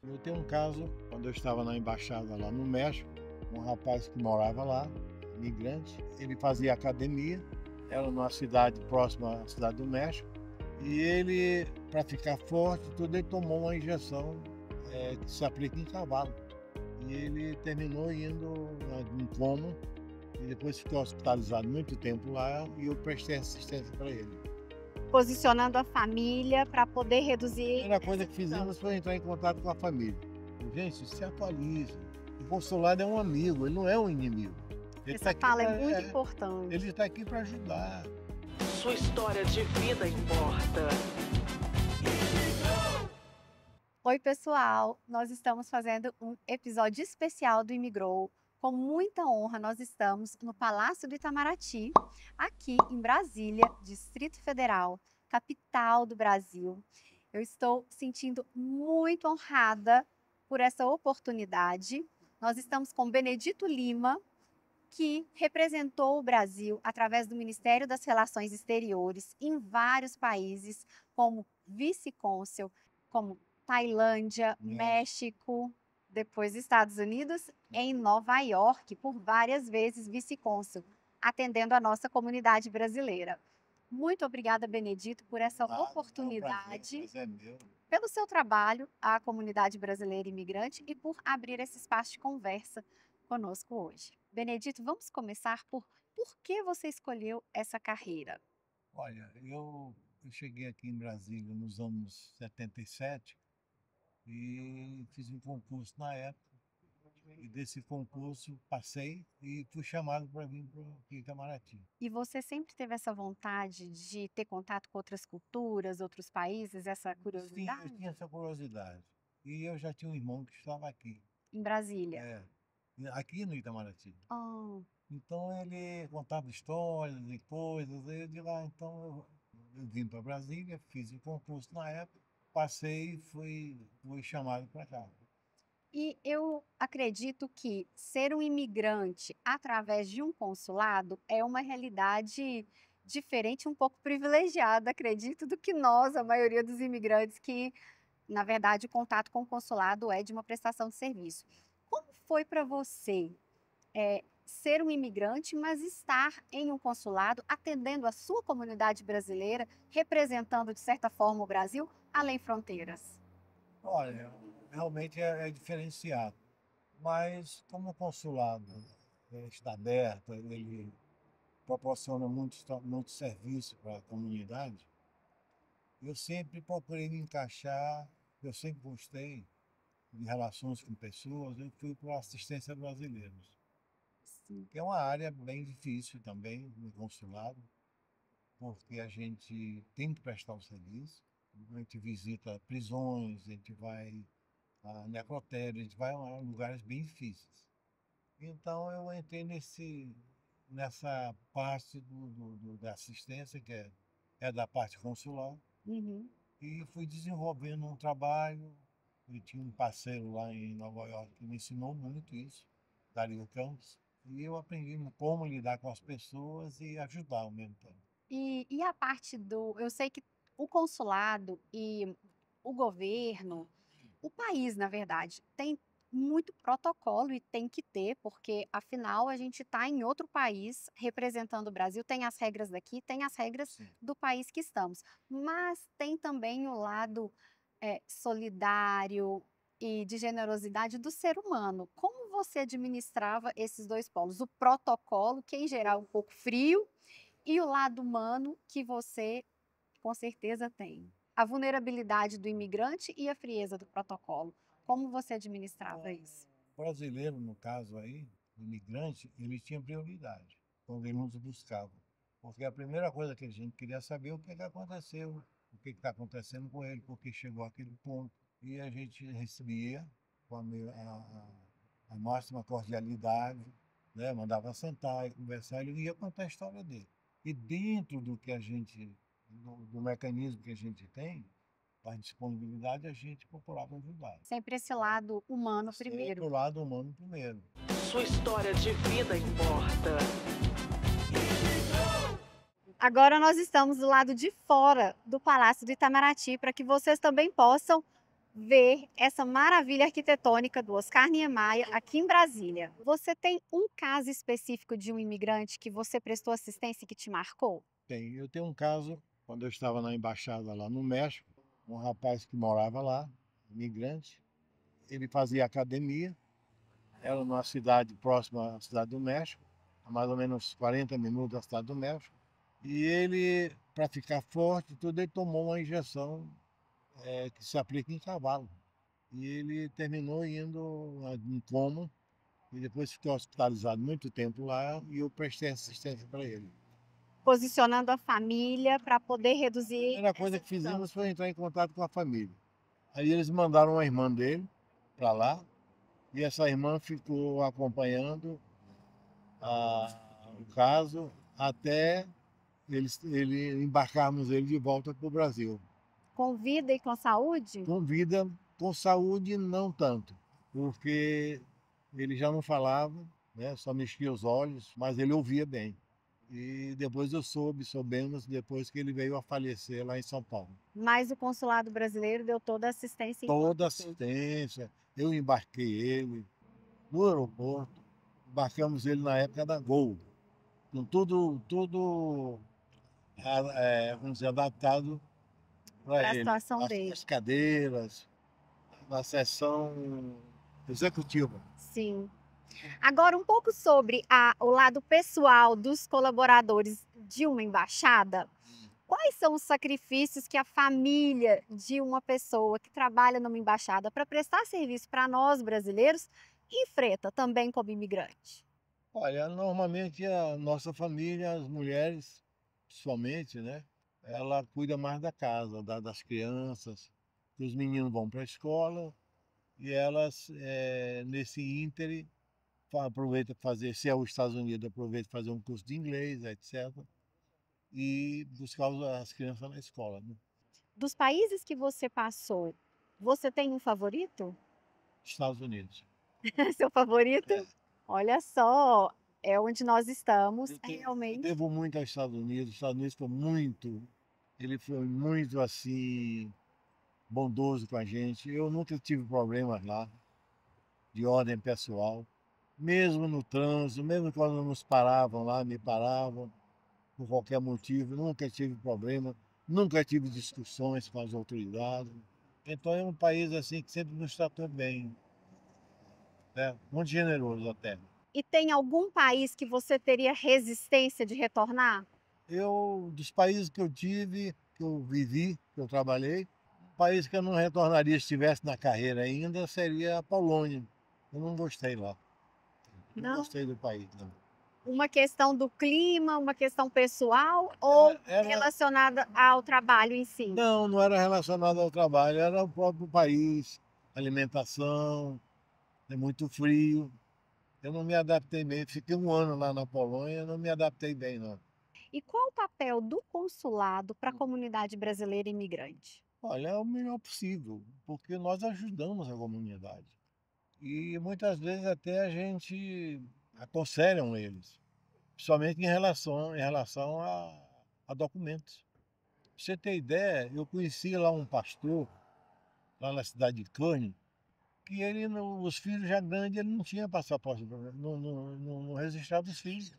Eu tenho um caso, quando eu estava na embaixada lá no México, um rapaz que morava lá, imigrante, ele fazia academia, era numa cidade próxima à cidade do México, e ele, para ficar forte, tudo, ele tomou uma injeção que se aplica em cavalo. E ele terminou indo em coma, e depois ficou hospitalizado muito tempo lá, e eu prestei assistência para ele. Posicionando a família para poder reduzir. A primeira coisa que fizemos foi entrar em contato com a família. Gente, se atualize. O consulado é um amigo, ele não é um inimigo. Essa fala é muito importante. Ele está aqui para ajudar. Sua história de vida importa. Oi, pessoal! Nós estamos fazendo um episódio especial do Imigrou. Com muita honra, nós estamos no Palácio do Itamaraty, aqui em Brasília, Distrito Federal, capital do Brasil. Eu estou sentindo muito honrada por essa oportunidade. Nós estamos com Benedito Lima, que representou o Brasil através do Ministério das Relações Exteriores em vários países, como vice-cônsul, como Tailândia, México, depois Estados Unidos, em Nova York, por várias vezes vice-cônsul, atendendo a nossa comunidade brasileira. Muito obrigada, Benedito, por essa oportunidade, pelo seu trabalho à comunidade brasileira imigrante e por abrir esse espaço de conversa conosco hoje. Benedito, vamos começar por que você escolheu essa carreira? Olha, eu cheguei aqui em Brasília nos anos 77 e fiz um concurso na época. E desse concurso passei e fui chamado para vir para o Itamaraty. E você sempre teve essa vontade de ter contato com outras culturas, outros países, essa curiosidade? Sim, eu tinha essa curiosidade. E eu já tinha um irmão que estava aqui. Em Brasília? Aqui no Itamaraty. Oh. Então ele contava histórias e coisas. Aí eu de lá, então eu vim para Brasília, fiz o concurso na época, passei e fui chamado para cá. E eu acredito que ser um imigrante através de um consulado é uma realidade diferente, um pouco privilegiada, acredito, do que nós, a maioria dos imigrantes, que, na verdade, o contato com o consulado é de uma prestação de serviço. Como foi para você ser um imigrante, mas estar em um consulado, atendendo a sua comunidade brasileira, representando, de certa forma, o Brasil, além fronteiras? Olha, realmente é diferenciado, mas como o consulado está aberto, ele proporciona muito serviço para a comunidade, eu sempre procurei me encaixar, eu sempre gostei de relações com pessoas, eu fui para a assistência brasileiros, que é uma área bem difícil também no consulado, porque a gente tem que prestar o serviço, a gente visita prisões, a gente vai a necrotério, a gente vai a lugares bem difíceis. Então eu entrei nessa parte da assistência, que é da parte consular, e fui desenvolvendo um trabalho. Eu tinha um parceiro lá em Nova York que me ensinou muito isso, Dario Campos, e eu aprendi como lidar com as pessoas e ajudar ao mesmo tempo. E a parte eu sei que o consulado e o governo, o país, na verdade, tem muito protocolo e tem que ter, porque afinal a gente está em outro país representando o Brasil, tem as regras daqui, tem as regras do país que estamos, mas tem também o lado solidário e de generosidade do ser humano. Como você administrava esses dois polos? O protocolo, que em geral é um pouco frio, e o lado humano, que você com certeza tem. A vulnerabilidade do imigrante e a frieza do protocolo. Como você administrava isso? O brasileiro, no caso aí, o imigrante, ele tinha prioridade quando ele nos buscava. Porque a primeira coisa que a gente queria saber é o que aconteceu, o que está acontecendo com ele, porque chegou àquele ponto. E a gente recebia com a máxima cordialidade, né? Mandava sentar e conversar, ele ia contar a história dele. E dentro do que a gente, do mecanismo que a gente tem, a disponibilidade, a gente procurava ajudar. Sempre esse lado humano primeiro. Sempre o lado humano primeiro. Sua história de vida importa. Agora nós estamos do lado de fora do Palácio do Itamaraty, para que vocês também possam ver essa maravilha arquitetônica do Oscar Niemeyer aqui em Brasília. Você tem um caso específico de um imigrante que você prestou assistência e que te marcou? Eu tenho um caso, quando eu estava na embaixada lá no México, um rapaz que morava lá, imigrante, ele fazia academia, era numa cidade próxima à cidade do México, a mais ou menos 40 minutos da cidade do México, e ele, para ficar forte, tudo, ele tomou uma injeção que se aplica em cavalo. E ele terminou indo em coma, e depois ficou hospitalizado muito tempo lá, e eu prestei assistência para ele. Posicionando a família para poder A reduzir primeira coisa essa que distância. fizemos foi entrar em contato com a família. Aí eles mandaram uma irmã dele para lá, e essa irmã ficou acompanhando o caso até ele embarcarmos ele de volta para o Brasil. Com vida e com saúde? Com vida, com saúde, não tanto, porque ele já não falava, né, só mexia os olhos, mas ele ouvia bem. E depois soubemos depois que ele veio a falecer lá em São Paulo. Mas o consulado brasileiro deu toda a assistência Toda enquanto tudo. assistência, eu embarquei ele no aeroporto, embarcamos ele na época da Gol, com tudo vamos dizer, adaptado para Para a ele. situação dele. As cadeiras, na seção executiva. Sim. Agora, um pouco sobre o lado pessoal dos colaboradores de uma embaixada. Quais são os sacrifícios que a família de uma pessoa que trabalha numa embaixada para prestar serviço para nós brasileiros enfrenta também como imigrante? Olha, normalmente a nossa família, as mulheres, principalmente, né? Ela cuida mais da casa, das crianças, que os meninos vão para a escola e elas, nesse íntere, aproveita para fazer, se é os Estados Unidos, aproveita para fazer um curso de inglês, etc. E buscar as crianças na escola, né? Dos países que você passou, você tem um favorito? Estados Unidos. Seu favorito? É. Olha só, é onde nós estamos, Eu realmente. devo muito aos Estados Unidos. Os Estados Unidos ele foi muito assim bondoso com a gente. Eu nunca tive problemas lá de ordem pessoal, mesmo no trânsito, mesmo quando nos paravam lá, me paravam por qualquer motivo, nunca tive problema, nunca tive discussões com as autoridades. Então é um país assim que sempre nos tratou bem, né? Muito generoso até. E tem algum país que você teria resistência de retornar? Dos países que eu tive, que eu vivi, que eu trabalhei, um país que eu não retornaria se estivesse na carreira ainda seria a Polônia. Eu não gostei lá. Não Não. gostei do país, não. Uma questão do clima, uma questão pessoal ou relacionada ao trabalho em si? Não, não era relacionado ao trabalho, era o próprio país, alimentação, é muito frio. Eu não me adaptei bem. Fiquei um ano lá na Polônia, não me adaptei bem, não. E qual o papel do consulado para a comunidade brasileira imigrante? Olha, é o melhor possível, porque nós ajudamos a comunidade. E muitas vezes até a gente aconselham eles, principalmente em relação a documentos. Pra você ter ideia, eu conheci lá um pastor, lá na cidade de Cannes, que ele, os filhos já grandes, ele não tinha passaporte, não registrava os filhos,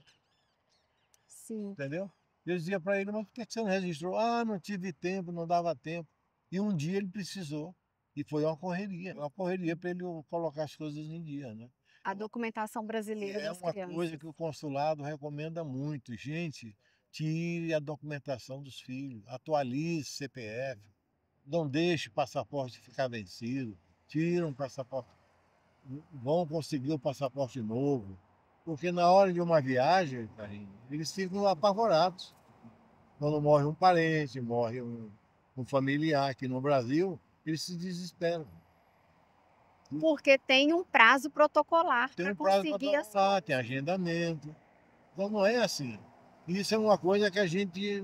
Sim. entendeu? Eu dizia para ele, mas por que você não registrou? Ah, não tive tempo, não dava tempo. E um dia ele precisou, e foi uma correria para ele colocar as coisas em dia, né? A documentação E brasileira é das uma coisa crianças. que o consulado recomenda muito. Gente, tire a documentação dos filhos, atualize CPF, não deixe o passaporte ficar vencido, tira um passaporte, vão conseguir o passaporte novo. Porque na hora de uma viagem, Karine, eles ficam apavorados. Quando morre um parente, morre um familiar aqui no Brasil, eles se desesperam. Porque tem um prazo protocolar Tem para um prazo para conseguir as lá, tem coisas. agendamento. Então não é assim. Isso é uma coisa que a gente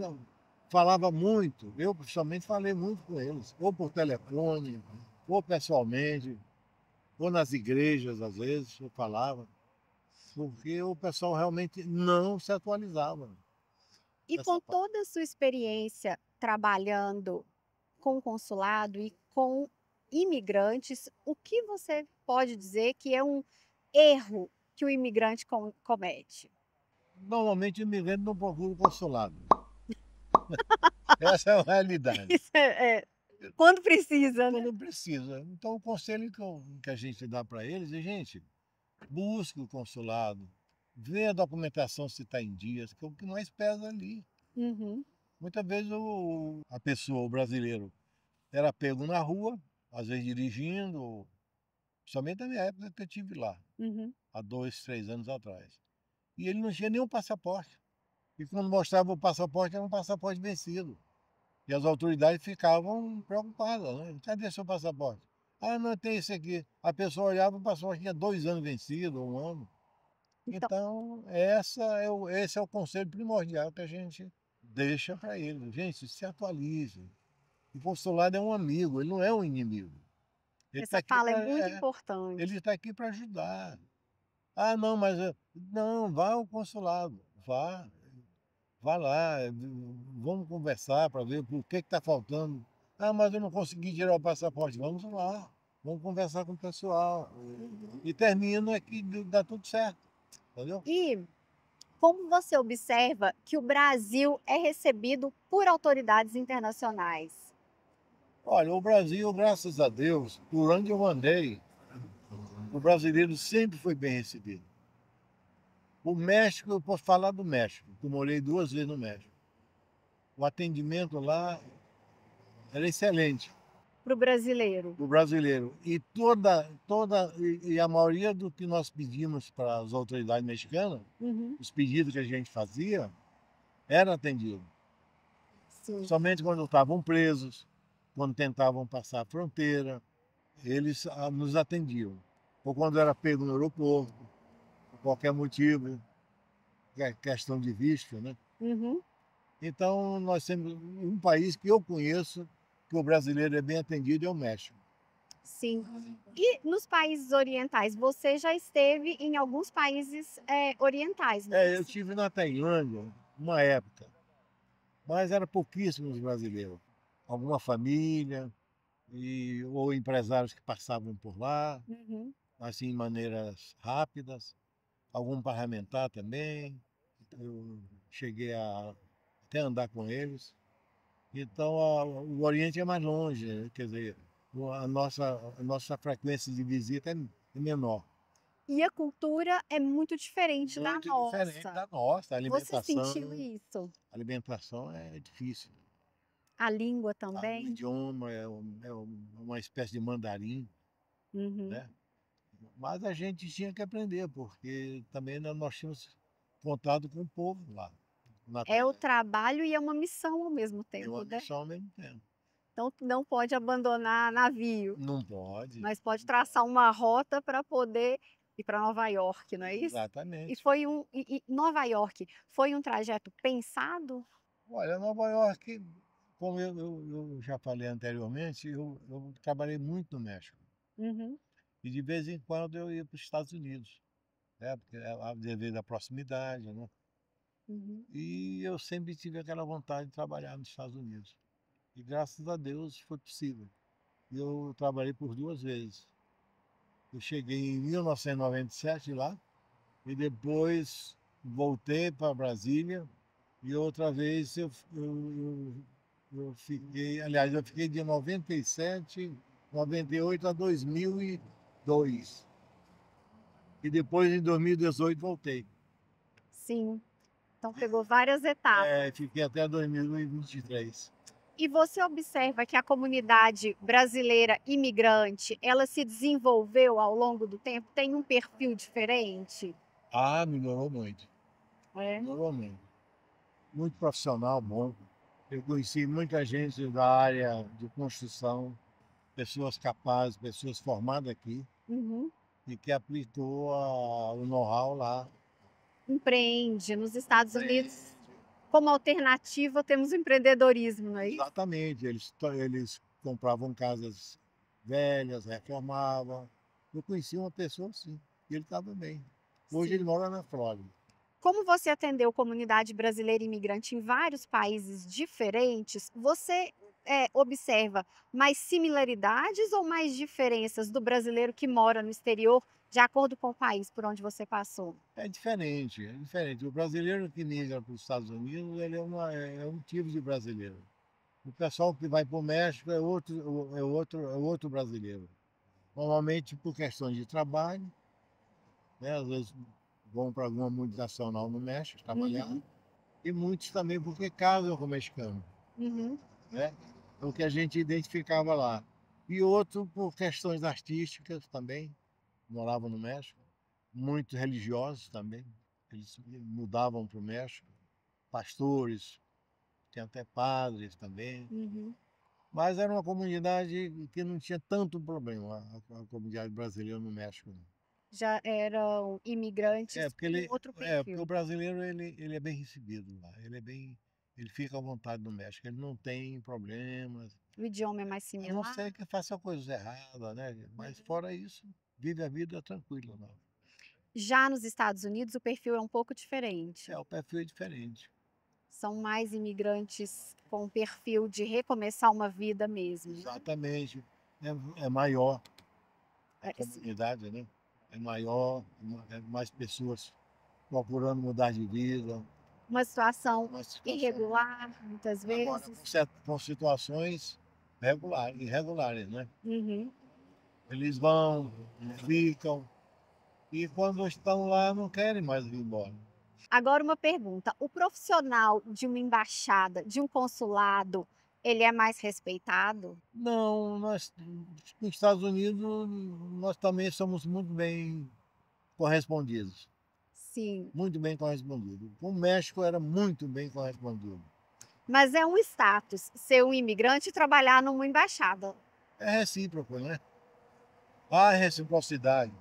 falava muito. Eu, principalmente, falei muito com eles. Ou por telefone, ou pessoalmente, ou nas igrejas, às vezes, eu falava. Porque o pessoal realmente não se atualizava E nessa com parte. toda a sua experiência trabalhando com o consulado e com imigrantes, o que você pode dizer que é um erro que o imigrante comete? Normalmente o imigrante não procura o consulado. Essa é a realidade. Isso quando precisa, né? Não precisa. Então o conselho que a gente dá para eles é, gente, busque o consulado, vê a documentação se está em dias, que é o que mais pesa ali. Uhum, Muitas vezes a pessoa, o brasileiro, era pego na rua, às vezes dirigindo, somente na minha época que eu estive lá, uhum. há 2, 3 anos atrás. E ele não tinha nenhum passaporte. E quando mostrava o passaporte, era um passaporte vencido. E as autoridades ficavam preocupadas, né? Cadê seu passaporte? Ah, não, tem esse aqui. A pessoa olhava, o passaporte tinha 2 anos vencido, 1 ano. Então, Então, esse é o conselho primordial que a gente deixa para eles. Gente, se atualize. O consulado é um amigo, ele não é um inimigo. Ele está essa aqui fala é para muito importante. ele está aqui para ajudar. Ah, não, mas não, vá ao consulado, vá lá, vamos conversar para ver o que está faltando. Ah, mas eu não consegui tirar o passaporte. Vamos lá, vamos conversar com o pessoal. E termina que dá tudo certo, entendeu? E como você observa que o Brasil é recebido por autoridades internacionais? Olha, o Brasil, graças a Deus, por onde eu andei, o brasileiro sempre foi bem recebido. O México, eu posso falar do México, que eu morei 2 vezes no México. O atendimento lá era excelente Para o brasileiro? para o brasileiro. E a maioria do que nós pedimos para as autoridades mexicanas, Uhum, os pedidos que a gente fazia, era atendido. sim. Somente quando estavam presos, quando tentavam passar a fronteira, eles nos atendiam. Ou quando era pego no aeroporto, por qualquer motivo, que é questão de visto, né? Uhum, Então, nós temos um país que eu conheço, que o brasileiro é bem atendido, é o México. sim. E nos países orientais, você já esteve em alguns países orientais, não é Eu isso? estive na Tailândia uma época, mas era pouquíssimos brasileiros. Alguma família ou empresários que passavam por lá, Uhum. assim, de maneiras rápidas. Algum parlamentar também. Eu cheguei a até andar com eles. Então, o Oriente é mais longe, né? Quer dizer, a nossa frequência de visita é menor. E a cultura é muito diferente da Muito diferente nossa. da nossa. A Você alimentação, sentiu isso? a alimentação é difícil. A língua O também? idioma uma espécie de mandarim, Uhum. né? Mas a gente tinha que aprender, porque também nós tínhamos contato com o povo lá na É o Tailândia. trabalho e é uma missão ao mesmo E uma tempo, né? missão ao mesmo tempo. Então não pode abandonar navio, Não pode. mas pode traçar uma rota para poder ir para Nova York, não é isso? Exatamente. E Nova York foi um trajeto pensado? Olha, Nova York, como eu já falei anteriormente, eu trabalhei muito no México. Uhum, E de vez em quando eu ia para os Estados Unidos, né? Porque devido à proximidade, né? uhum. E eu sempre tive aquela vontade de trabalhar nos Estados Unidos. E graças a Deus foi possível. E eu trabalhei por 2 vezes. Eu cheguei em 1997 lá e depois voltei para Brasília e outra vez eu fiquei, aliás, eu fiquei de 97, 98 a 2002. E depois em 2018 voltei. Sim. Então pegou várias etapas. Fiquei até 2023. E você observa que a comunidade brasileira imigrante, ela se desenvolveu ao longo do tempo? Tem um perfil diferente? Ah, melhorou muito. É. Melhorou muito. Muito profissional, bom. Eu conheci muita gente da área de construção, pessoas capazes, pessoas formadas aqui Uhum. e que aplicou o know-how lá. Empreende. Nos Estados Unidos, como alternativa, temos o empreendedorismo, não é isso? Exatamente, eles compravam casas velhas, reformavam. Eu conheci uma pessoa assim, e ele estava bem. Hoje ele Sim. mora na Flórida. Como você atendeu comunidade brasileira imigrante em vários países diferentes, você observa mais similaridades ou mais diferenças do brasileiro que mora no exterior, de acordo com o país por onde você passou? É diferente, é diferente. O brasileiro que migra para os Estados Unidos, ele é um tipo de brasileiro. O pessoal que vai para o México é outro brasileiro. Normalmente por questões de trabalho, né? Às vezes vão para alguma multinacional no México trabalhar, Uhum, e muitos também porque casam com mexicano, uhum, né? É o que a gente identificava lá. E outro por questões artísticas também, moravam no México, muitos religiosos também, eles mudavam para o México, pastores, tem até padres também. uhum. Mas era uma comunidade que não tinha tanto problema, a comunidade brasileira no México, não. Já eram É, imigrantes porque com outro porque o perfil. brasileiro ele é bem recebido lá, ele fica à vontade no México, ele não tem problemas, O idioma é mais a não similar. ser que faça coisas erradas, né? Mas fora isso, vive a vida tranquilo, não. Já nos Estados Unidos, o perfil é um pouco diferente. É, o perfil é diferente. São mais imigrantes com o perfil de recomeçar uma vida mesmo, né? Exatamente. É maior a Assim, comunidade, né? É maior, é mais pessoas procurando mudar de vida, uma situação uma situação. irregular, muitas Agora, vezes. com situações irregulares, né? Uhum. Eles vão, ficam, e quando estão lá não querem mais vir embora. Agora uma pergunta: o profissional de uma embaixada, de um consulado, ele é mais respeitado? Não, nos Estados Unidos, nós também somos correspondidos. Sim, Muito bem correspondido. O México era muito bem correspondido. mas é um status ser um imigrante e trabalhar numa embaixada. É recíproco, né? Há reciprocidade.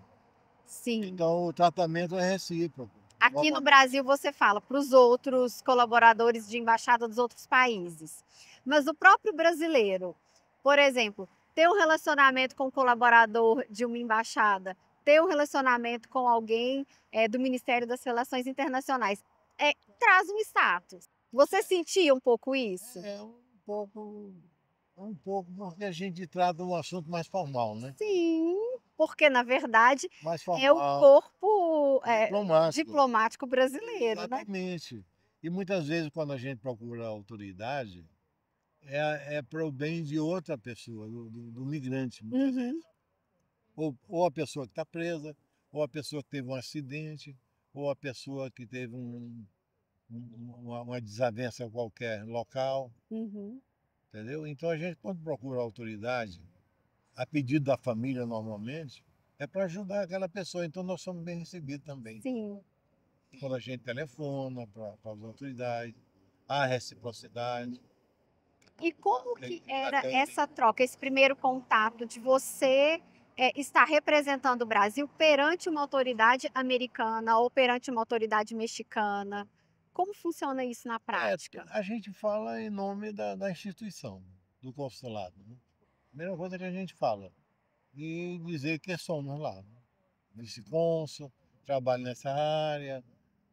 Sim. Então o tratamento é recíproco. Aqui no Normalmente. Brasil você fala para os outros colaboradores de embaixada dos outros países. Mas o próprio brasileiro, por exemplo, ter um relacionamento com um colaborador de uma embaixada, ter um relacionamento com alguém do Ministério das Relações Internacionais, traz um status. Você sentia um pouco isso? É pouco, um pouco porque a gente trata um assunto mais formal, né? Sim, porque na verdade Mais é o formal, corpo diplomático. diplomático brasileiro, né? Exatamente. E muitas vezes quando a gente procura a autoridade, é para o bem de outra pessoa, do migrante, muitas vezes. Uhum, Ou a pessoa que está presa, ou a pessoa que teve um acidente, ou a pessoa que teve uma desavença qualquer local, uhum. entendeu? Então a gente, quando procura a autoridade, a pedido da família normalmente, é para ajudar aquela pessoa. Então nós somos bem recebidos também. Sim. Quando a gente telefona para as autoridades, há reciprocidade. E como Eles que era atendem. essa troca, esse primeiro contato de você estar representando o Brasil perante uma autoridade americana ou perante uma autoridade mexicana? Como funciona isso na É, prática? a gente fala em nome da instituição, do consulado, né? Primeira coisa que a gente fala, e dizer que somos lá, né? Vice-cônsul, trabalho nessa área,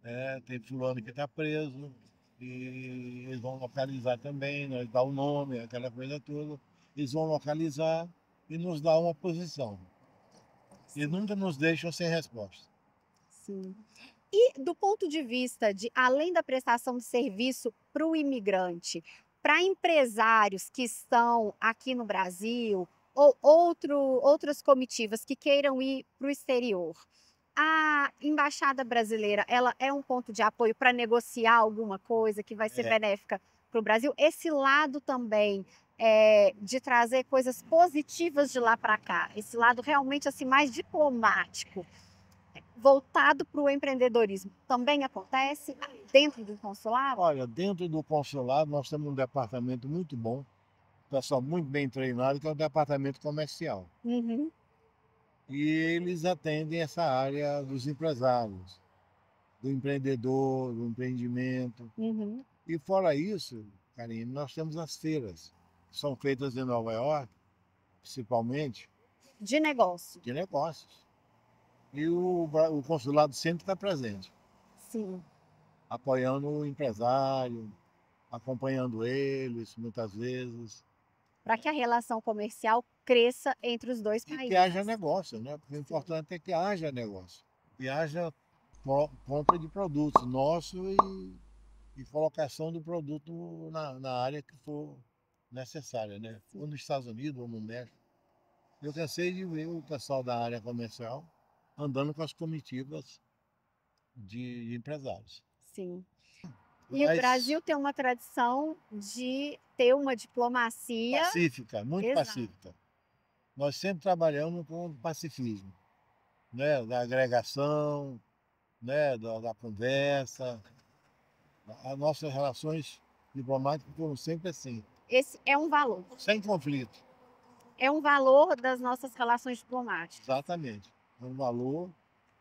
né? Tem fulano que está preso, e eles vão localizar também, nós dá o nome, aquela coisa toda. Eles vão localizar e nos dá uma posição. E Sim, nunca nos deixam sem resposta. sim. E do ponto de vista de, além da prestação de serviço para o imigrante, para empresários que estão aqui no Brasil ou outras comitivas que queiram ir para o exterior, a embaixada brasileira, ela é um ponto de apoio para negociar alguma coisa que vai ser É, benéfica para o Brasil? Esse lado também de trazer coisas positivas de lá para cá, esse lado realmente assim mais diplomático, voltado para o empreendedorismo, também acontece dentro do consulado? olha, dentro do consulado nós temos um departamento muito bom, pessoal muito bem treinado, que é o departamento comercial. Uhum, E eles atendem essa área dos empresários, do empreendedor, do empreendimento. uhum. E fora isso, Karine, nós temos as feiras, que são feitas em Nova York, principalmente, De negócio, de negócios. E o consulado sempre está presente, sim. apoiando o empresário, acompanhando eles, muitas vezes. para que a relação comercial cresça entre os dois E que países. haja negócio, né? Porque o importante é que haja negócio. E haja compra de produtos nossos e colocação do produto na área que for necessária, né? Ou nos Estados Unidos ou no México. Eu cansei de ver o pessoal da área comercial andando com as comitivas de empresários. Sim. E o Mas Brasil tem uma tradição de ter uma diplomacia. pacífica, muito Exato. pacífica. Nós sempre trabalhamos com pacifismo, né? Da agregação, né? Da conversa. As nossas relações diplomáticas foram sempre assim, Esse é um valor. sem conflito. É um valor das nossas relações diplomáticas. Exatamente. É um valor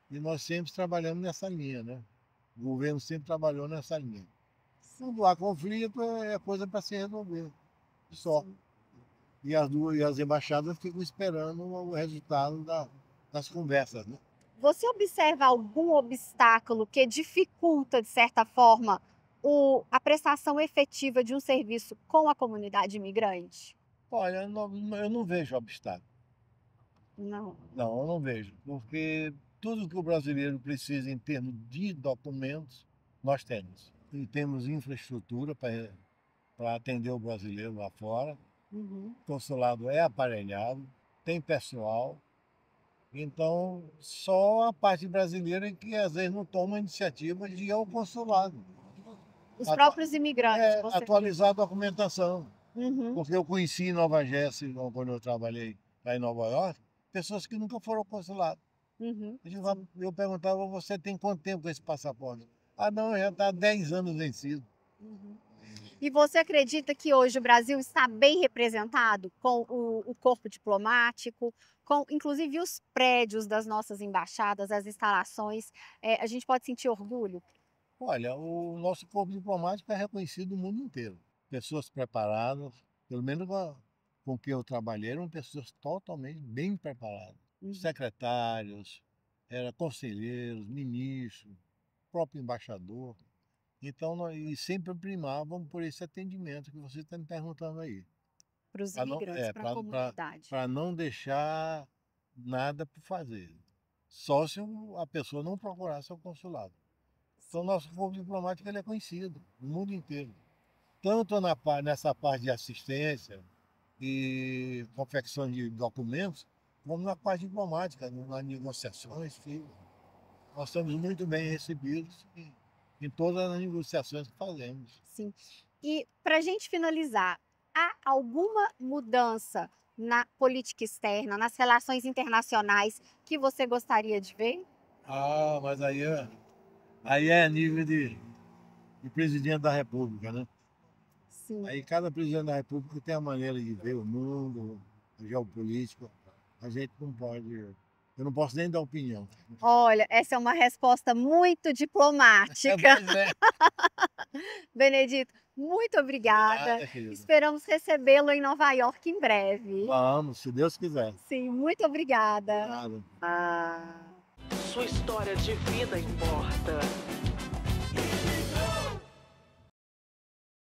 e nós sempre trabalhamos nessa linha, né? O governo sempre trabalhou nessa linha. Quando há conflito, é coisa para se resolver. Só. E as embaixadas ficam esperando o resultado das conversas, né? Você observa algum obstáculo que dificulta, de certa forma, a prestação efetiva de um serviço com a comunidade imigrante? Olha, eu não vejo obstáculo. Não. Não, eu não vejo. Porque tudo que o brasileiro precisa em termos de documentos, nós temos. E temos infraestrutura para atender o brasileiro lá fora. Uhum. O consulado é aparelhado, tem pessoal. Então, só a parte brasileira é que às vezes não toma a iniciativa de ir ao consulado. Os próprios imigrantes, você Atualizar a documentação. Uhum. Porque eu conheci em Nova Jersey, quando eu trabalhei lá em Nova York, pessoas que nunca foram ao consulado. Uhum. Eu perguntava, você tem quanto tempo com esse passaporte? Ah, não, já está 10 anos vencido. Uhum. E você acredita que hoje o Brasil está bem representado com o corpo diplomático, com inclusive os prédios das nossas embaixadas, as instalações? A gente pode sentir orgulho? Olha, o nosso corpo diplomático é reconhecido no mundo inteiro. Pessoas preparadas, pelo menos com quem eu trabalhei, eram pessoas totalmente bem preparadas. Uhum. Secretários, conselheiros, ministros, próprio embaixador. Então, nós sempre primavam por esse atendimento que você está me perguntando aí. Para os imigrantes, para a comunidade. Para não deixar nada por fazer. Só se a pessoa não procurasse o consulado. Então, nosso corpo diplomático ele é conhecido no mundo inteiro. Tanto nessa parte de assistência e confecção de documentos, como na parte diplomática, nas negociações. Nós somos muito bem recebidos em todas as negociações que fazemos. Sim. E para a gente finalizar, há alguma mudança na política externa, nas relações internacionais que você gostaria de ver? Ah, mas aí é nível de presidente da República, né? Sim. Aí cada presidente da República tem a maneira de ver o mundo, a geopolítica. A gente não pode. Eu não posso nem dar opinião. Olha, essa é uma resposta muito diplomática. Pois é. Benedito, muito obrigada. Nada, querida. Esperamos recebê-lo em Nova York em breve. Vamos, se Deus quiser. Sim, muito obrigada. Nada. Ah. Sua história de vida importa.